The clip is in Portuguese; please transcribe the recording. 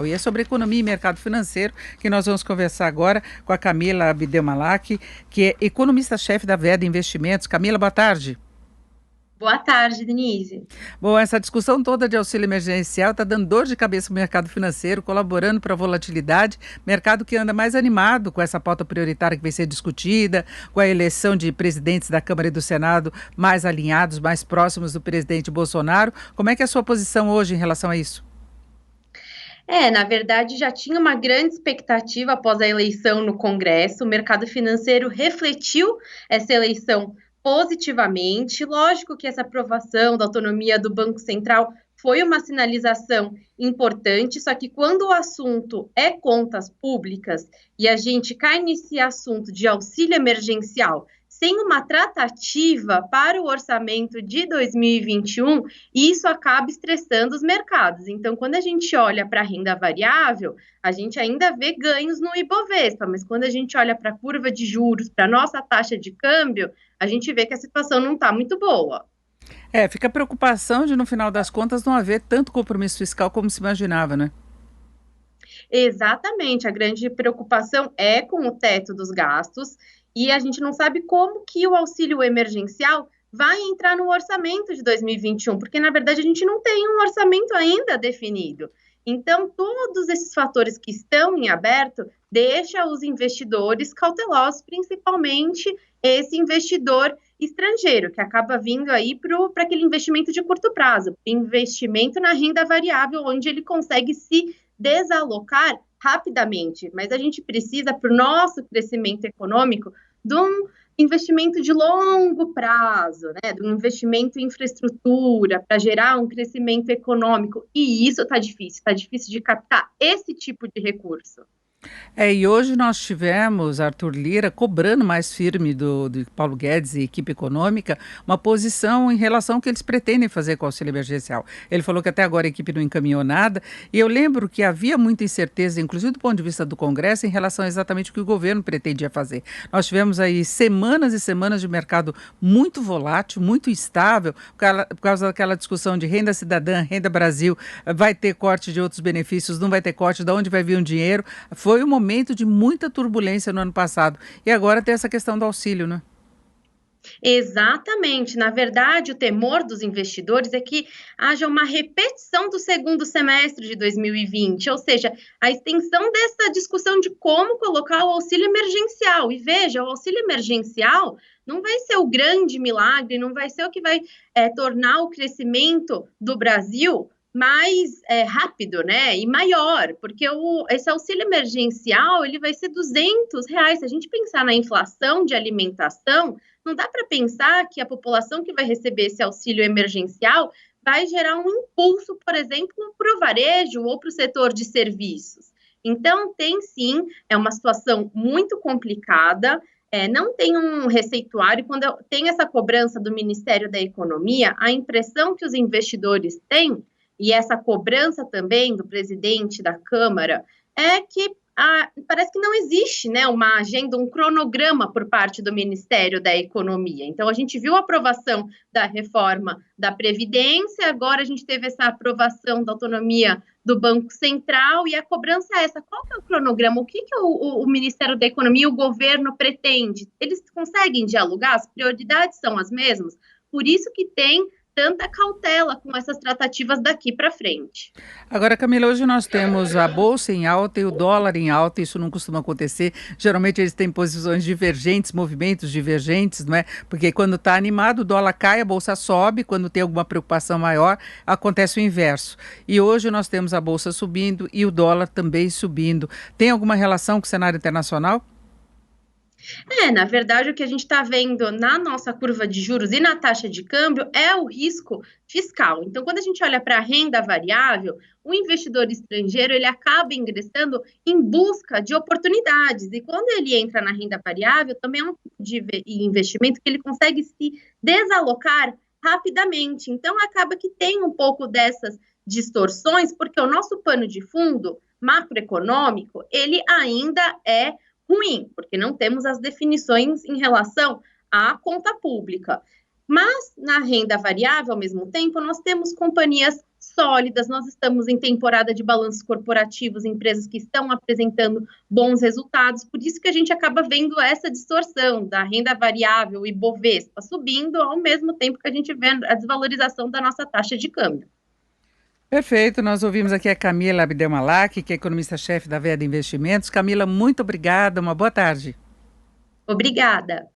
E é sobre economia e mercado financeiro que nós vamos conversar agora com a Camila Abdelmalak, que é economista-chefe da Veda Investimentos. Camila, boa tarde. Boa tarde, Denise. Bom, essa discussão toda de auxílio emergencial está dando dor de cabeça para o mercado financeiro, colaborando para a volatilidade, mercado que anda mais animado com essa pauta prioritária que vai ser discutida, com a eleição de presidentes da Câmara e do Senado mais alinhados, mais próximos do presidente Bolsonaro. Como é que é a sua posição hoje em relação a isso? Na verdade, já tinha uma grande expectativa após a eleição no Congresso. O mercado financeiro refletiu essa eleição positivamente. Lógico que essa aprovação da autonomia do Banco Central foi uma sinalização importante, só que quando o assunto é contas públicas e a gente cai nesse assunto de auxílio emergencial sem uma tratativa para o orçamento de 2021, isso acaba estressando os mercados. Então, quando a gente olha para a renda variável, a gente ainda vê ganhos no Ibovespa, mas quando a gente olha para a curva de juros, para a nossa taxa de câmbio, a gente vê que a situação não está muito boa. Fica a preocupação de, no final das contas, não haver tanto compromisso fiscal como se imaginava, né? Exatamente, a grande preocupação é com o teto dos gastos e a gente não sabe como que o auxílio emergencial vai entrar no orçamento de 2021, porque na verdade a gente não tem um orçamento ainda definido. Então, todos esses fatores que estão em aberto deixa os investidores cautelosos, principalmente esse investidor estrangeiro, que acaba vindo aí para aquele investimento de curto prazo, investimento na renda variável, onde ele consegue se desalocar rapidamente, mas a gente precisa, para o nosso crescimento econômico, de um investimento de longo prazo, né? De um investimento em infraestrutura para gerar um crescimento econômico, e isso está difícil de captar esse tipo de recurso. E hoje nós tivemos Arthur Lira cobrando mais firme do Paulo Guedes e equipe econômica uma posição em relação ao que eles pretendem fazer com o auxílio emergencial. Ele falou que até agora a equipe não encaminhou nada, e eu lembro que havia muita incerteza, inclusive do ponto de vista do Congresso, em relação a exatamente o que o governo pretendia fazer. Nós tivemos aí semanas e semanas de mercado muito volátil, muito instável, por causa daquela discussão de renda cidadã, renda Brasil, vai ter corte de outros benefícios, não vai ter corte, de onde vai vir o dinheiro. Foi um momento de muita turbulência no ano passado. E agora tem essa questão do auxílio, né? Exatamente. Na verdade, o temor dos investidores é que haja uma repetição do segundo semestre de 2020, ou seja, a extensão dessa discussão de como colocar o auxílio emergencial. E veja, o auxílio emergencial não vai ser o grande milagre, não vai ser o que vai tornar o crescimento do Brasil mais rápido, né, e maior, porque esse auxílio emergencial, ele vai ser R$ 200. Se a gente pensar na inflação de alimentação, não dá para pensar que a população que vai receber esse auxílio emergencial vai gerar um impulso, por exemplo, para o varejo ou para o setor de serviços. Então, tem sim, é uma situação muito complicada, não tem um receituário. Quando tem essa cobrança do Ministério da Economia, a impressão que os investidores têm, e essa cobrança também do presidente da Câmara, é que parece que não existe, né, uma agenda, um cronograma por parte do Ministério da Economia. Então, a gente viu a aprovação da reforma da Previdência, agora a gente teve essa aprovação da autonomia do Banco Central, e a cobrança é essa. Qual que é o cronograma? O que o Ministério da Economia, o governo pretende? Eles conseguem dialogar? As prioridades são as mesmas? Por isso que tem tanta cautela com essas tratativas daqui para frente. Agora, Camila, hoje nós temos a bolsa em alta e o dólar em alta. Isso não costuma acontecer. Geralmente eles têm posições divergentes, movimentos divergentes, não é? Porque quando está animado, o dólar cai, a bolsa sobe. Quando tem alguma preocupação maior, acontece o inverso. E hoje nós temos a bolsa subindo e o dólar também subindo. Tem alguma relação com o cenário internacional? Na verdade, o que a gente está vendo na nossa curva de juros e na taxa de câmbio é o risco fiscal. Então, quando a gente olha para a renda variável, o investidor estrangeiro, ele acaba ingressando em busca de oportunidades. E quando ele entra na renda variável, também é um tipo de investimento que ele consegue se desalocar rapidamente. Então, acaba que tem um pouco dessas distorções, porque o nosso pano de fundo macroeconômico, ele ainda é ruim, porque não temos as definições em relação à conta pública. Mas, na renda variável, ao mesmo tempo, nós temos companhias sólidas, nós estamos em temporada de balanços corporativos, empresas que estão apresentando bons resultados, por isso que a gente acaba vendo essa distorção da renda variável e Bovespa subindo, ao mesmo tempo que a gente vê a desvalorização da nossa taxa de câmbio. Perfeito, nós ouvimos aqui a Camila Abdelmalak, que é economista-chefe da Veda Investimentos. Camila, muito obrigada, uma boa tarde. Obrigada.